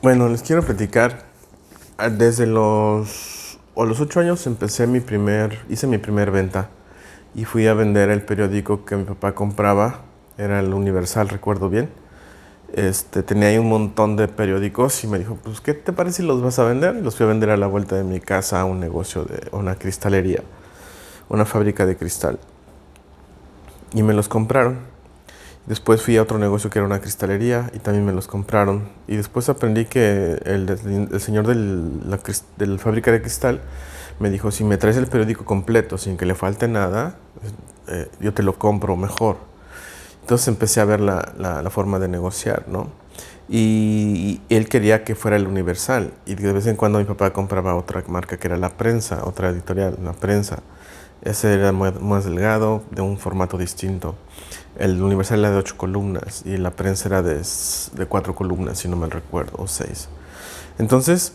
Bueno, les quiero platicar. Desde los 8 años hice mi primer venta y fui a vender el periódico que mi papá compraba. Era el Universal, recuerdo bien. Tenía ahí un montón de periódicos y me dijo, pues, ¿qué te parece si los vas a vender? Y los fui a vender a la vuelta de mi casa a un negocio de una cristalería, una fábrica de cristal. Y me los compraron. Después fui a otro negocio que era una cristalería y también me los compraron. Y después aprendí que el señor de la fábrica de cristal me dijo, si me traes el periódico completo sin que le falte nada, yo te lo compro mejor. Entonces empecé a ver la forma de negociar, ¿no? Y él quería que fuera el Universal. Y de vez en cuando mi papá compraba otra marca que era La Prensa, otra editorial, La Prensa. Ese era más delgado, de un formato distinto. El Universal era de 8 columnas y la prensa era de 4 columnas, si no me recuerdo, o 6. Entonces,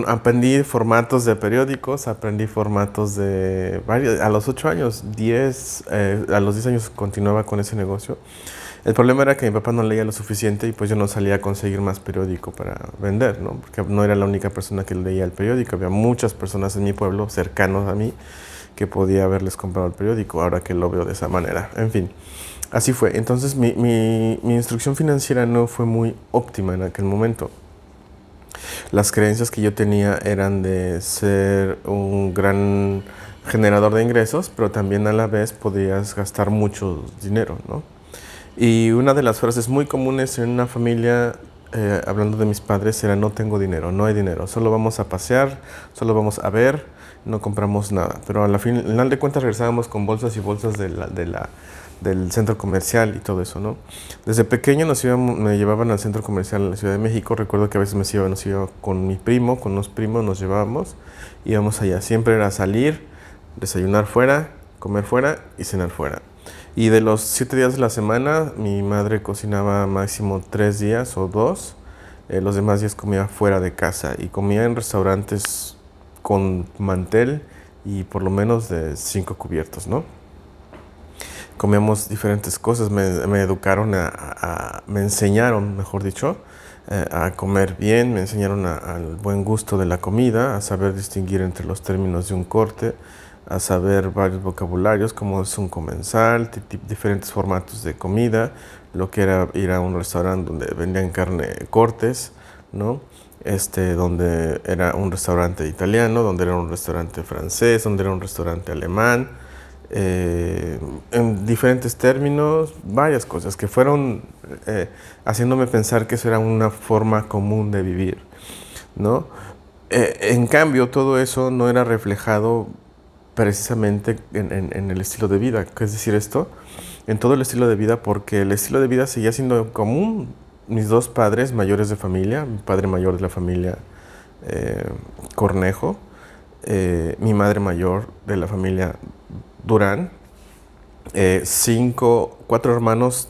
aprendí formatos de periódicos, aprendí formatos de varios. A los 8 años, 10, a los 10 años continuaba con ese negocio. El problema era que mi papá no leía lo suficiente y pues yo no salía a conseguir más periódico para vender, ¿no? Porque no era la única persona que leía el periódico. Había muchas personas en mi pueblo, cercanos a mí, que podía haberles comprado el periódico, ahora que lo veo de esa manera. En fin, así fue. Entonces mi instrucción financiera no fue muy óptima en aquel momento. Las creencias que yo tenía eran de ser un gran generador de ingresos, pero también a la vez podías gastar mucho dinero, ¿no? Y una de las frases muy comunes en una familia, hablando de mis padres, era: no tengo dinero, no hay dinero, solo vamos a pasear, solo vamos a ver, no compramos nada. Pero al final de cuentas regresábamos con bolsas y bolsas del centro comercial y todo eso, ¿no? Desde pequeño me llevaban al centro comercial en la Ciudad de México. Recuerdo que a veces nos iba con mi primo, con unos primos nos llevábamos, íbamos allá. Siempre era salir, desayunar fuera, comer fuera y cenar fuera. Y de los 7 días de la semana, mi madre cocinaba máximo 3 días o 2. Los demás días comía fuera de casa y comía en restaurantes con mantel y por lo menos de 5 cubiertos, ¿no? Comíamos diferentes cosas, me educaron me enseñaron, mejor dicho, a comer bien, me enseñaron al buen gusto de la comida, a saber distinguir entre los términos de un corte, a saber varios vocabularios, como es un comensal, diferentes formatos de comida, lo que era ir a un restaurante donde vendían carne cortes, ¿no? Donde era un restaurante italiano, donde era un restaurante francés, donde era un restaurante alemán, en diferentes términos, varias cosas que fueron haciéndome pensar que eso era una forma común de vivir, ¿no? En cambio, todo eso no era reflejado precisamente en el estilo de vida. ¿Qué es decir esto? En todo el estilo de vida, porque el estilo de vida seguía siendo común. Mis dos padres mayores de familia, mi padre mayor de la familia eh, Cornejo, mi madre mayor de la familia Durán, 4 hermanos,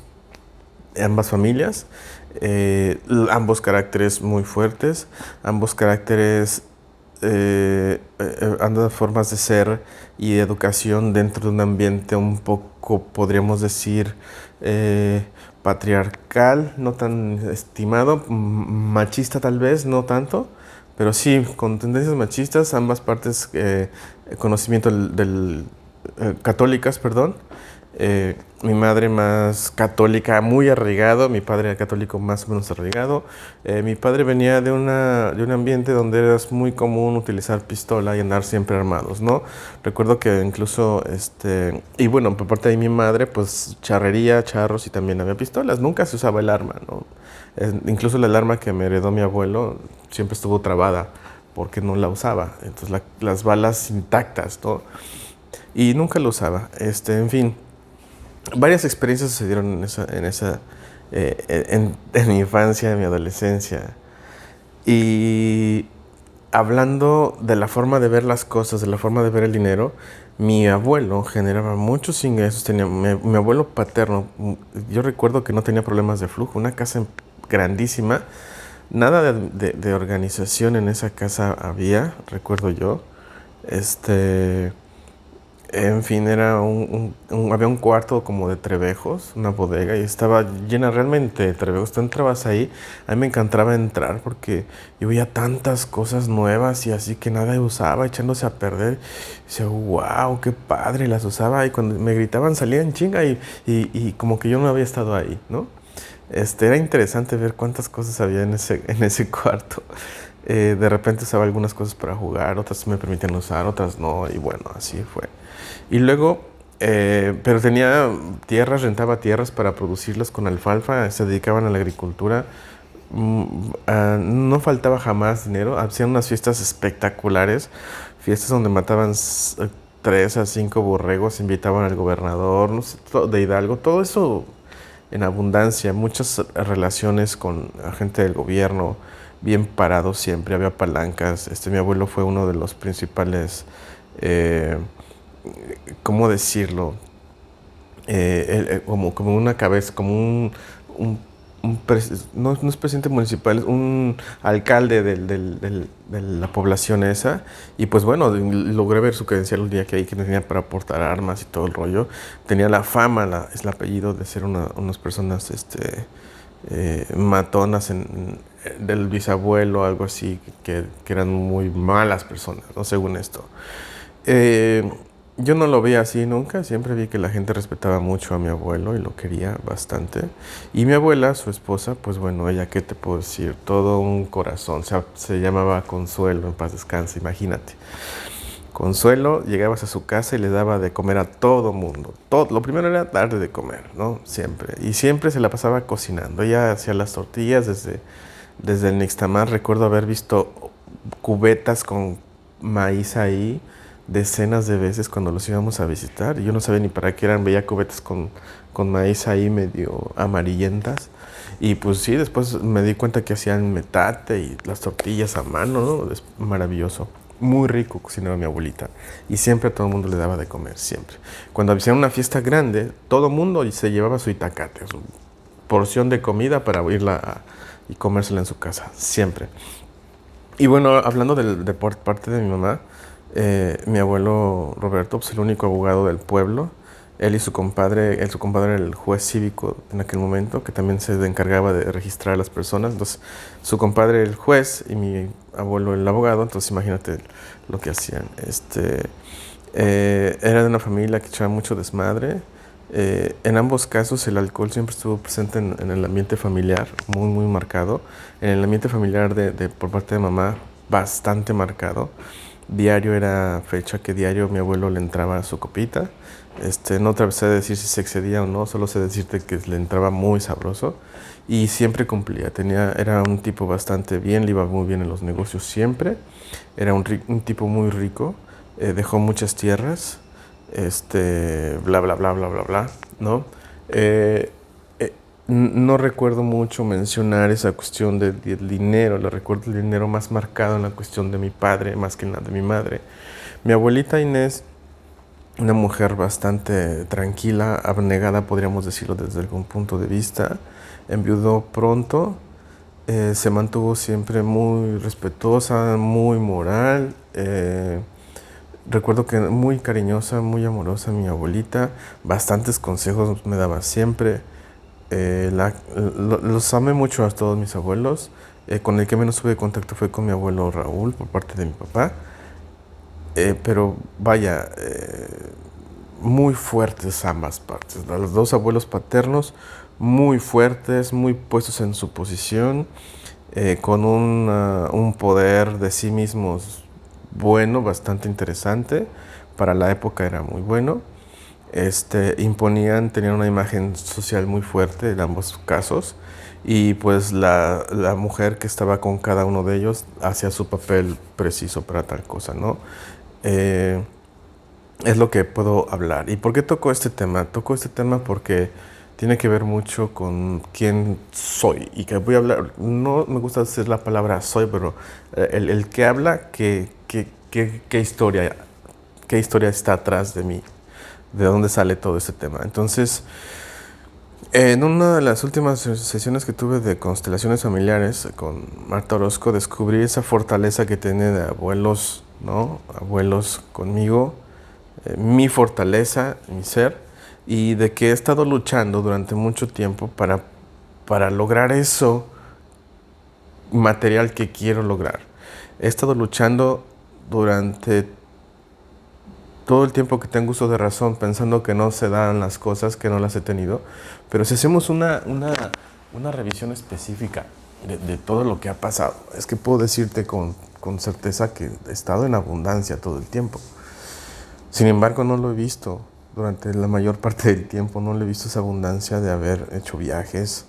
ambas familias, ambos caracteres muy fuertes, ambos caracteres, ambas formas de ser y educación dentro de un ambiente un poco, podríamos decir, patriarcal, no tan estimado, machista tal vez, no tanto, pero sí, con tendencias machistas, ambas partes, conocimiento católicas, perdón. Mi madre más católica, muy arraigado, mi padre católico más o menos arraigado. Mi padre venía de un ambiente donde era muy común utilizar pistola y andar siempre armados, ¿no? Recuerdo que incluso, y bueno, por parte de mi madre, pues charrería, charros y también había pistolas, nunca se usaba el arma, ¿no? Incluso el arma que me heredó mi abuelo siempre estuvo trabada porque no la usaba, entonces las balas intactas, ¿no? Y nunca lo usaba, en fin. Varias experiencias sucedieron en mi infancia, en mi adolescencia. Y hablando de la forma de ver las cosas, de la forma de ver el dinero, mi abuelo generaba muchos ingresos. Mi abuelo paterno, yo recuerdo que no tenía problemas de flujo, una casa grandísima, nada de organización en esa casa había, recuerdo yo. En fin, era había un cuarto como de trebejos, una bodega, y estaba llena realmente de trebejos. Tú entrabas ahí, a mí me encantaba entrar porque yo veía tantas cosas nuevas y así que nada usaba, echándose a perder. Y decía, wow, qué padre, las usaba. Y cuando me gritaban salía en chinga y como que yo no había estado ahí, ¿no? Era interesante ver cuántas cosas había en ese cuarto. De repente usaba algunas cosas para jugar, otras me permitían usar, otras no, y bueno, así fue. Y luego, pero tenía tierras, rentaba tierras para producirlas con alfalfa, se dedicaban a la agricultura. No faltaba jamás dinero, hacían unas fiestas espectaculares, fiestas donde mataban 3 a 5 borregos, invitaban al gobernador, no sé, de Hidalgo, todo eso en abundancia, muchas relaciones con la gente del gobierno, bien parados siempre, había palancas. Mi abuelo fue uno de los principales, eh, ¿cómo decirlo? Como una cabeza, como un, no, no es presidente municipal, es un alcalde de la población esa. Y pues bueno, logré ver su credencial el día que ahí que tenía para portar armas y todo el rollo. Tenía la fama, es el apellido de ser unas personas matonas del bisabuelo, algo así, que eran muy malas personas, ¿no? Según esto. Eh, yo no lo vi así nunca, siempre vi que la gente respetaba mucho a mi abuelo y lo quería bastante. Y mi abuela, su esposa, pues bueno, ella, ¿qué te puedo decir? Todo un corazón, se llamaba Consuelo, en paz descanse, imagínate. Consuelo, llegabas a su casa y le daba de comer a todo mundo. Todo, lo primero era darle de comer, ¿no? Siempre. Y siempre se la pasaba cocinando. Ella hacía las tortillas desde el Nixtamar. Recuerdo haber visto cubetas con maíz ahí decenas de veces cuando los íbamos a visitar. Yo no sabía ni para qué eran, veía cubetas con maíz ahí medio amarillentas. Y pues sí, después me di cuenta que hacían metate y las tortillas a mano, ¿no? Es maravilloso. Muy rico cocinaba mi abuelita. Y siempre a todo el mundo le daba de comer, siempre. Cuando hacían una fiesta grande, todo el mundo se llevaba su itacate, su porción de comida para y comérsela en su casa, siempre. Y bueno, hablando de por parte de mi mamá, mi abuelo Roberto, pues el único abogado del pueblo, su compadre era el juez cívico en aquel momento, que también se encargaba de registrar a las personas. Entonces, su compadre el juez y mi abuelo el abogado, entonces imagínate lo que hacían. Era de una familia que echaba mucho desmadre. En ambos casos el alcohol siempre estuvo presente en el ambiente familiar, muy, muy marcado. En el ambiente familiar por parte de mamá, bastante marcado. Diario era fecha que diario mi abuelo le entraba a su copita. No sé decir si se excedía o no, solo sé decirte que le entraba muy sabroso y siempre cumplía. Era un tipo bastante bien, le iba muy bien en los negocios siempre. Era un tipo muy rico, dejó muchas tierras, bla, bla, bla, bla, bla, bla, ¿no? Eh, no recuerdo mucho mencionar esa cuestión del dinero, lo recuerdo el dinero más marcado en la cuestión de mi padre, más que en la de mi madre. Mi abuelita Inés, una mujer bastante tranquila, abnegada, podríamos decirlo desde algún punto de vista, enviudó pronto, se mantuvo siempre muy respetuosa, muy moral. Recuerdo que muy cariñosa, muy amorosa mi abuelita, bastantes consejos me daba siempre. Los amé mucho a todos mis abuelos. Con el que menos tuve contacto fue con mi abuelo Raúl por parte de mi papá. Pero vaya, muy fuertes ambas partes. Los dos abuelos paternos muy fuertes, muy puestos en su posición, con un poder de sí mismos bueno, bastante interesante. Para la época era muy bueno. Tenían una imagen social muy fuerte en ambos casos. Y pues la mujer que estaba con cada uno de ellos hacía su papel preciso para tal cosa, ¿no? Eh, es lo que puedo hablar. ¿Y por qué toco este tema? Toco este tema porque tiene que ver mucho con quién soy. Y que voy a hablar, no me gusta decir la palabra soy, pero el que habla, qué historia está atrás de mí, de dónde sale todo este tema. Entonces, en una de las últimas sesiones que tuve de constelaciones familiares con Marta Orozco, descubrí esa fortaleza que tiene de abuelos, ¿no? Abuelos conmigo, mi fortaleza, mi ser, y de que he estado luchando durante mucho tiempo para lograr eso material que quiero lograr. He estado luchando durante todo el tiempo que tengo uso de razón, pensando que no se dan las cosas, que no las he tenido. Pero si hacemos una revisión específica de todo lo que ha pasado, es que puedo decirte con certeza que he estado en abundancia todo el tiempo. Sin embargo, no lo he visto durante la mayor parte del tiempo, no lo he visto esa abundancia de haber hecho viajes,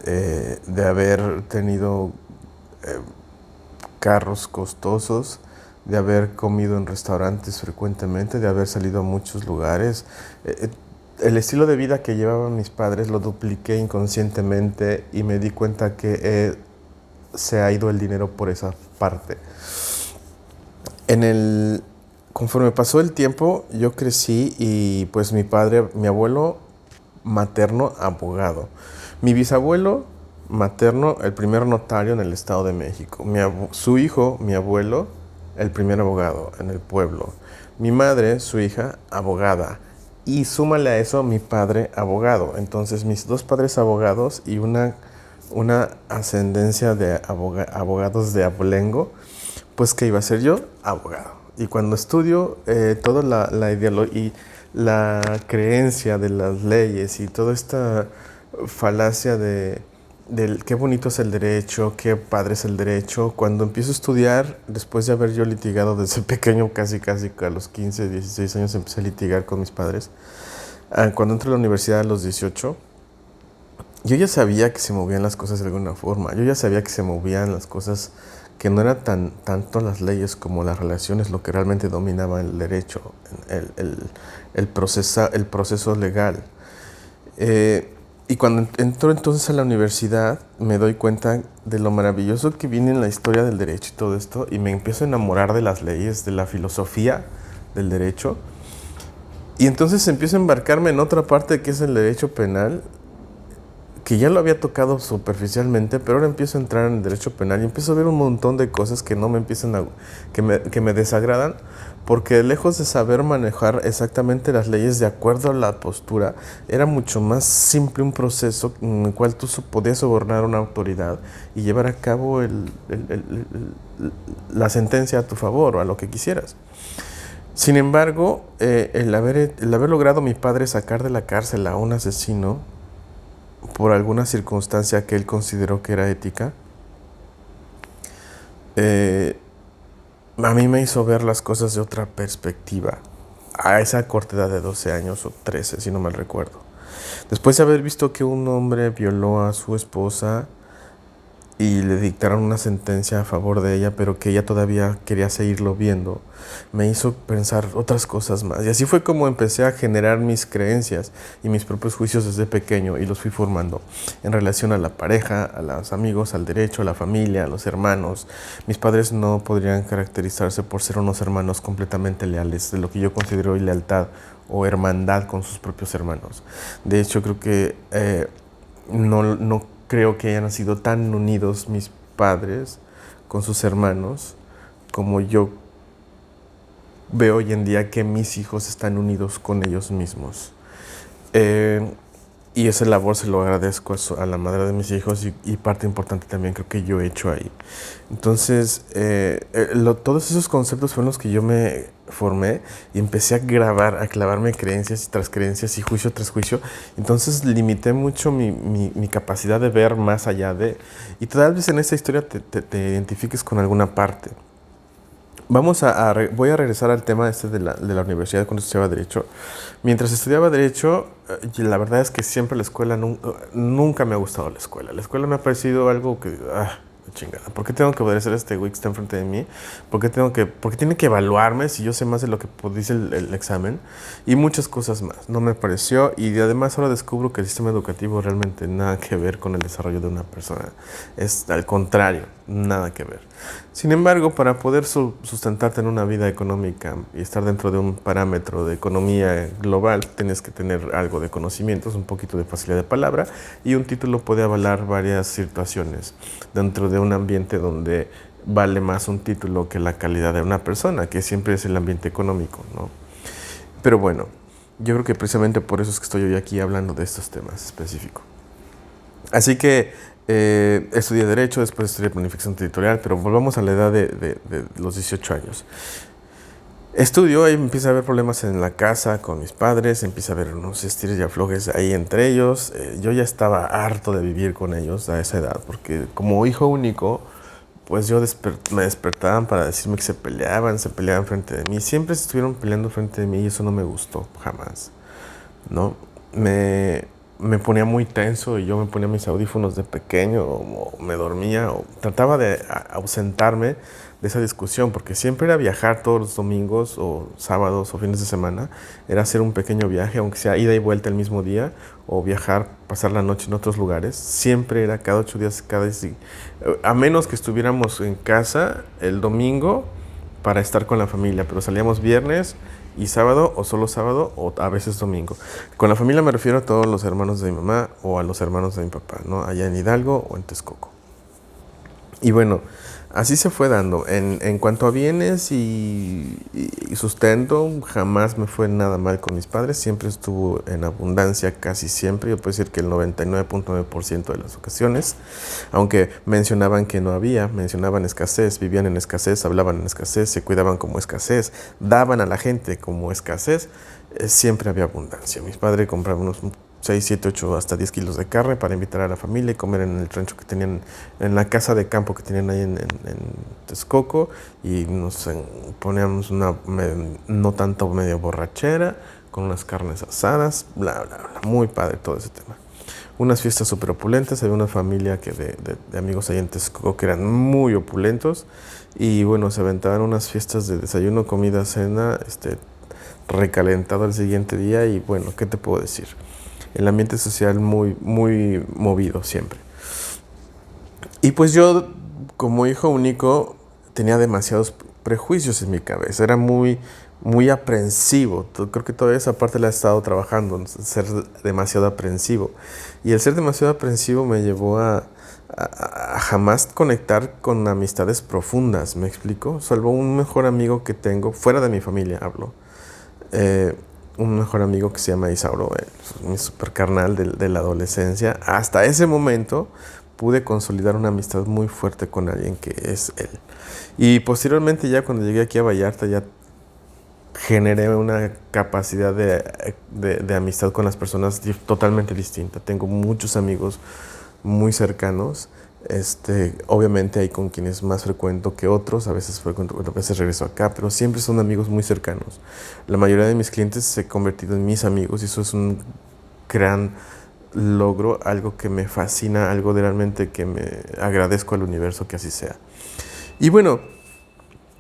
de haber tenido carros costosos, de haber comido en restaurantes frecuentemente, de haber salido a muchos lugares. El estilo de vida que llevaban mis padres lo dupliqué inconscientemente y me di cuenta que se ha ido el dinero por esa parte. Conforme pasó el tiempo, yo crecí y pues mi abuelo materno, abogado. Mi bisabuelo materno, el primer notario en el Estado de México. Su hijo, mi abuelo, el primer abogado en el pueblo. Mi madre, su hija, abogada. Y súmale a eso mi padre, abogado. Entonces mis dos padres abogados y una ascendencia de abogados de abolengo, pues ¿qué iba a ser yo? Abogado. Y cuando estudio toda la ideología y la creencia de las leyes y toda esta falacia del qué bonito es el derecho, qué padre es el derecho, cuando empiezo a estudiar, después de haber yo litigado desde pequeño, casi a los 15, 16 años empecé a litigar con mis padres. Cuando entré a la universidad a los 18, yo ya sabía que se movían las cosas de alguna forma. Yo ya sabía que se movían las cosas, que no era tanto las leyes como las relaciones lo que realmente dominaba el derecho, el proceso legal. Y cuando entro entonces a la universidad, me doy cuenta de lo maravilloso que viene en la historia del derecho y todo esto, y me empiezo a enamorar de las leyes, de la filosofía del derecho. Y entonces empiezo a embarcarme en otra parte que es el derecho penal, que ya lo había tocado superficialmente, pero ahora empiezo a entrar en el derecho penal y empiezo a ver un montón de cosas que no me que me desagradan, porque lejos de saber manejar exactamente las leyes de acuerdo a la postura, era mucho más simple un proceso en el cual tú podías sobornar a una autoridad y llevar a cabo la sentencia a tu favor o a lo que quisieras. Sin embargo, el haber logrado mi padre sacar de la cárcel a un asesino por alguna circunstancia que él consideró que era ética, a mí me hizo ver las cosas de otra perspectiva, a esa corta edad de 12 años o 13, si no mal recuerdo. Después de haber visto que un hombre violó a su esposa y le dictaron una sentencia a favor de ella, pero que ella todavía quería seguirlo viendo, me hizo pensar otras cosas más. Y así fue como empecé a generar mis creencias y mis propios juicios desde pequeño, y los fui formando en relación a la pareja, a los amigos, al derecho, a la familia, a los hermanos. Mis padres no podrían caracterizarse por ser unos hermanos completamente leales, de lo que yo considero lealtad o hermandad con sus propios hermanos. De hecho, creo que no creo que hayan sido tan unidos mis padres con sus hermanos como yo veo hoy en día que mis hijos están unidos con ellos mismos. Y esa labor se lo agradezco a la madre de mis hijos, y parte importante también creo que yo he hecho ahí. Entonces, todos esos conceptos fueron los que yo me formé y empecé a clavarme creencias tras creencias y juicio tras juicio. Entonces limité mucho mi capacidad de ver más allá de... Y tal vez en esta historia te identifiques con alguna parte. Voy a regresar al tema de la universidad cuando estudiaba Derecho. Mientras estudiaba Derecho, la verdad es que siempre la escuela, nunca me ha gustado la escuela. La escuela me ha parecido algo que, chingada, ¿por qué tengo que obedecer a este güey que está enfrente de mí? ¿Por qué tiene que evaluarme si yo sé más de lo que dice el examen? Y muchas cosas más. No me pareció, y además ahora descubro que el sistema educativo realmente nada que ver con el desarrollo de una persona. Es al contrario, nada que ver. Sin embargo, para poder sustentarte en una vida económica y estar dentro de un parámetro de economía global, tienes que tener algo de conocimientos, un poquito de facilidad de palabra, y un título puede avalar varias situaciones dentro de un ambiente donde vale más un título que la calidad de una persona, que siempre es el ambiente económico, ¿no? Pero bueno, yo creo que precisamente por eso es que estoy hoy aquí hablando de estos temas específicos. Así que estudié Derecho, después estudié Planificación Territorial, pero volvamos a la edad de los 18 años. Estudio, ahí empieza a haber problemas en la casa con mis padres, empieza a haber unos estires y aflojes ahí entre ellos. Yo ya estaba harto de vivir con ellos a esa edad, porque como hijo único, pues me despertaban para decirme que se peleaban frente de mí. Siempre se estuvieron peleando frente de mí y eso no me gustó, jamás, ¿no? Me ponía muy tenso y yo me ponía mis audífonos de pequeño o me dormía o trataba de ausentarme de esa discusión porque siempre era viajar todos los domingos o sábados o fines de semana, era hacer un pequeño viaje, aunque sea ida y vuelta el mismo día o viajar, pasar la noche en otros lugares, siempre era cada 8 días, a menos que estuviéramos en casa el domingo para estar con la familia, pero salíamos viernes y sábado o solo sábado o a veces domingo. Con la familia me refiero a todos los hermanos de mi mamá o a los hermanos de mi papá, ¿no? Allá en Hidalgo o en Texcoco. Y bueno, así se fue dando. En cuanto a bienes y sustento, jamás me fue nada mal con mis padres. Siempre estuvo en abundancia, casi siempre. Yo puedo decir que el 99.9% de las ocasiones. Aunque mencionaban que no había, mencionaban escasez, vivían en escasez, hablaban en escasez, se cuidaban como escasez, daban a la gente como escasez. Siempre había abundancia. Mis padres compraban unos 6, 7, 8, hasta 10 kilos de carne para invitar a la familia y comer en el rancho que tenían, en la casa de campo que tenían ahí en Texcoco. Y nos poníamos una no tanto medio borrachera, con unas carnes asadas, bla, bla, bla. Muy padre todo ese tema. Unas fiestas súper opulentas, había una familia de amigos ahí en Texcoco que eran muy opulentos. Y bueno, se aventaban unas fiestas de desayuno, comida, cena, recalentado al siguiente día. Y bueno, ¿qué te puedo decir? El ambiente social muy, muy movido siempre. Y pues yo, como hijo único, tenía demasiados prejuicios en mi cabeza. Era muy, muy aprensivo. Creo que toda esa parte la he estado trabajando, ser demasiado aprensivo. Y el ser demasiado aprensivo me llevó a jamás conectar con amistades profundas, ¿me explico? Salvo un mejor amigo que tengo, fuera de mi familia hablo. Un mejor amigo que se llama Isauro, mi super carnal de la adolescencia. Hasta ese momento pude consolidar una amistad muy fuerte con alguien que es él. Y posteriormente ya cuando llegué aquí a Vallarta ya generé una capacidad de amistad con las personas totalmente distinta. Tengo muchos amigos muy cercanos. Obviamente hay con quienes más frecuento que otros, a veces regreso acá, pero siempre son amigos muy cercanos. La mayoría de mis clientes se han convertido en mis amigos y eso es un gran logro, algo que me fascina, algo de realmente que me agradezco al universo que así sea. Y bueno,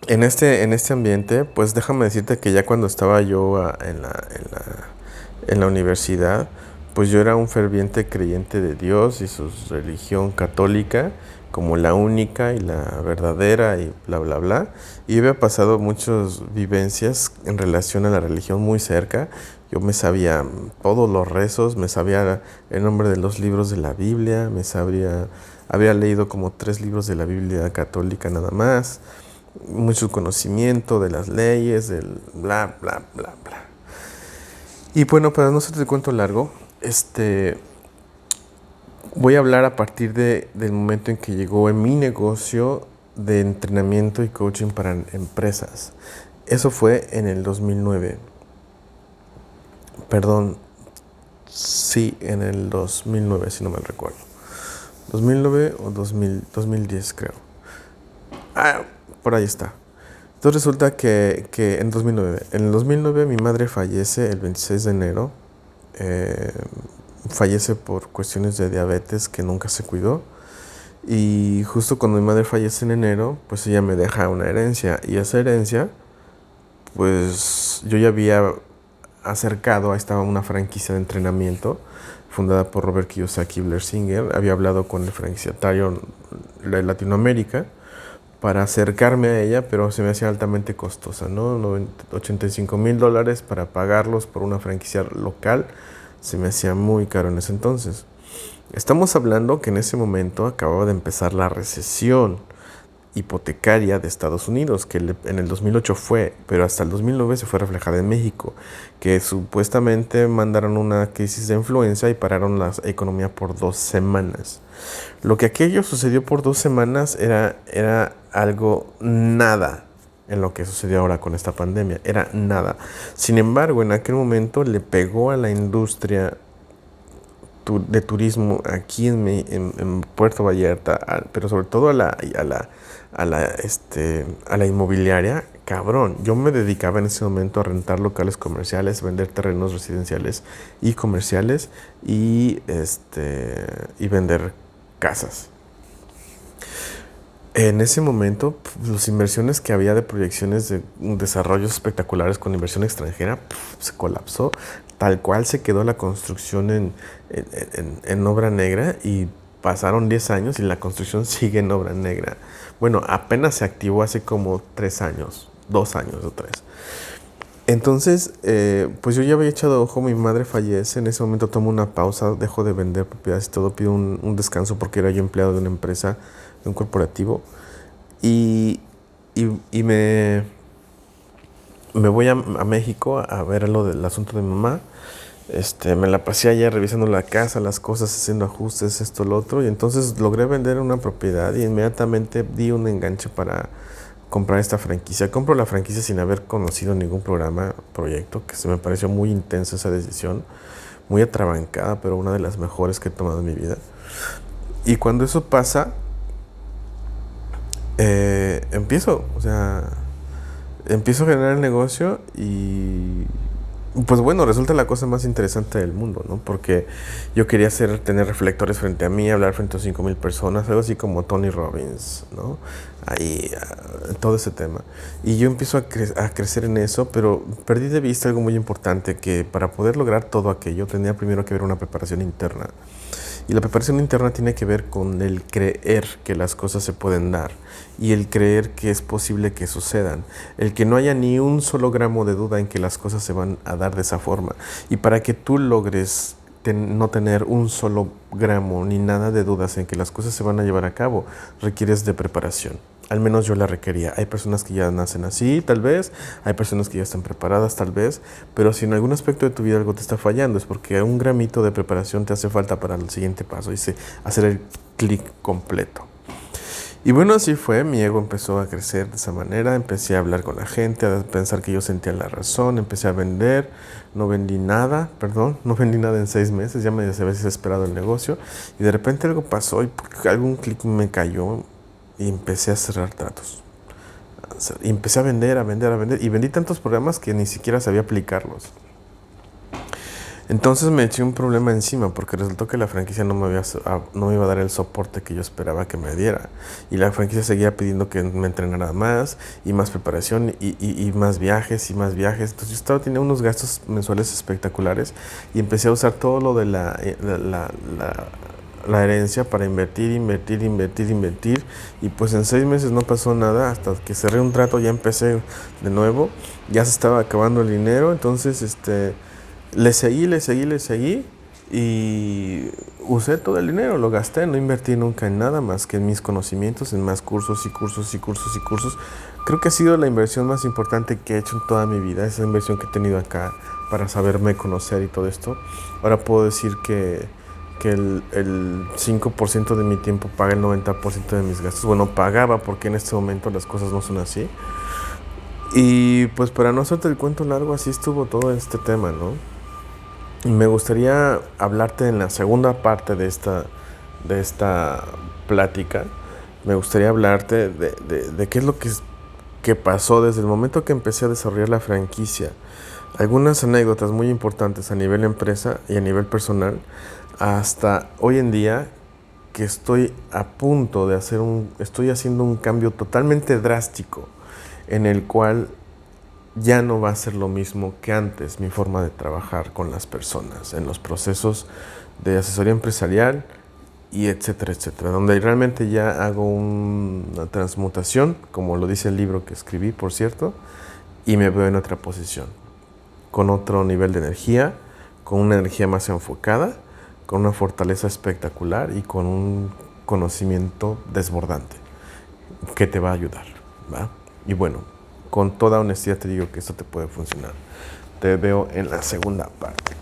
en este ambiente, pues déjame decirte que ya cuando estaba yo en la universidad, pues yo era un ferviente creyente de Dios y su religión católica como la única y la verdadera y bla, bla, bla. Y había pasado muchas vivencias en relación a la religión muy cerca. Yo me sabía todos los rezos, me sabía el nombre de los libros de la Biblia, había leído como 3 libros de la Biblia católica nada más, mucho conocimiento de las leyes, del bla, bla, bla, bla. Y bueno, para no hacerte el cuento largo, voy a hablar a partir del momento en que llegó en mi negocio de entrenamiento y coaching para empresas. Eso fue en el 2009. Perdón, sí, en el 2009, si no mal recuerdo. 2009 o 2010, creo. Por ahí está. Entonces resulta que en 2009, en el 2009 mi madre fallece el 26 de enero. Fallece por cuestiones de diabetes que nunca se cuidó. Y justo cuando mi madre fallece en enero, pues ella me deja una herencia. Y esa herencia, pues yo ya había acercado, ahí estaba una franquicia de entrenamiento fundada por Robert Kiyosaki y Blair Singer. Había hablado con el franquiciatario de Latinoamérica para acercarme a ella, pero se me hacía altamente costosa, ¿no? $85,000 para pagarlos por una franquicia local, se me hacía muy caro en ese entonces. Estamos hablando que en ese momento acababa de empezar la recesión hipotecaria de Estados Unidos, que en el 2008 fue, pero hasta el 2009 se fue reflejada en México, que supuestamente mandaron una crisis de influenza y pararon la economía por 2 semanas. Lo que aquello sucedió por 2 semanas era algo nada en lo que sucedió ahora con esta pandemia, era nada. Sin embargo, en aquel momento le pegó a la industria de turismo aquí en Puerto Vallarta, pero sobre todo a la inmobiliaria, cabrón. Yo me dedicaba en ese momento a rentar locales comerciales, vender terrenos residenciales y comerciales y vender casas. En ese momento, las inversiones que había de proyecciones de desarrollos espectaculares con inversión extranjera, se colapsó. Tal cual se quedó la construcción en obra negra y pasaron 10 años y la construcción sigue en obra negra. Bueno, apenas se activó hace como 3 años, 2 años o 3. Entonces, pues yo ya había echado ojo, mi madre fallece, en ese momento tomo una pausa, dejo de vender propiedades y todo, pido un descanso porque era yo empleado de una empresa, de un corporativo, y, me voy a México a ver lo del asunto de mi mamá. Me la pasé allá revisando la casa, las cosas, haciendo ajustes, esto, lo otro, y entonces logré vender una propiedad y inmediatamente di un enganche para comprar esta franquicia. Compro la franquicia sin haber conocido ningún programa, proyecto, que se me pareció muy intensa esa decisión, muy atrabancada, pero una de las mejores que he tomado en mi vida. Y cuando eso pasa, empiezo a generar el negocio y pues bueno, resulta la cosa más interesante del mundo, ¿no? Porque yo quería tener reflectores frente a mí, hablar frente a 5,000 personas, algo así como Tony Robbins, ¿no? Ahí, todo ese tema. Y yo empiezo a crecer en eso, pero perdí de vista algo muy importante, que para poder lograr todo aquello tenía primero que haber una preparación interna. Y la preparación interna tiene que ver con el creer que las cosas se pueden dar y el creer que es posible que sucedan. El que no haya ni un solo gramo de duda en que las cosas se van a dar de esa forma. Y para que tú logres no tener un solo gramo ni nada de dudas en que las cosas se van a llevar a cabo, requieres de preparación. Al menos yo la requería. Hay personas que ya nacen así, tal vez. Hay personas que ya están preparadas, tal vez. Pero si en algún aspecto de tu vida algo te está fallando, es porque un gramito de preparación te hace falta para el siguiente paso. Dice, hacer el clic completo. Y bueno, así fue. Mi ego empezó a crecer de esa manera. Empecé a hablar con la gente, a pensar que yo sentía la razón. Empecé a vender. No vendí nada, no vendí nada en 6 meses. Ya me había desesperado el negocio. Y de repente algo pasó y algún clic me cayó. Y empecé a cerrar tratos. Y empecé a vender. Y vendí tantos programas que ni siquiera sabía aplicarlos. Entonces me eché un problema encima porque resultó que la franquicia no me iba a dar el soporte que yo esperaba que me diera. Y la franquicia seguía pidiendo que me entrenara más y más preparación y más viajes y más viajes. Entonces yo tenía unos gastos mensuales espectaculares y empecé a usar todo lo de la herencia para invertir. Y pues en 6 meses no pasó nada, hasta que cerré un trato, ya empecé de nuevo, ya se estaba acabando el dinero. Entonces le seguí y usé todo el dinero, lo gasté, no invertí nunca en nada más que en mis conocimientos, en más cursos. Creo que ha sido la inversión más importante que he hecho en toda mi vida, esa inversión que he tenido acá para saberme conocer y todo esto. Ahora puedo decir que el 5% de mi tiempo paga el 90% de mis gastos. Bueno, pagaba, porque en este momento las cosas no son así. Y pues para no hacerte el cuento largo, así estuvo todo este tema, ¿no? Y me gustaría hablarte en la segunda parte de esta plática. Me gustaría hablarte de qué es lo que pasó desde el momento que empecé a desarrollar la franquicia. Algunas anécdotas muy importantes a nivel empresa y a nivel personal, hasta hoy en día, que estoy a punto de estoy haciendo un cambio totalmente drástico, en el cual ya no va a ser lo mismo que antes mi forma de trabajar con las personas, en los procesos de asesoría empresarial y etcétera, etcétera, donde realmente ya hago una transmutación, como lo dice el libro que escribí, por cierto, y me veo en otra posición, con otro nivel de energía, con una energía más enfocada, con una fortaleza espectacular y con un conocimiento desbordante. que te va a ayudar, ¿va? Y bueno, con toda honestidad te digo que esto te puede funcionar. Te veo en la segunda parte.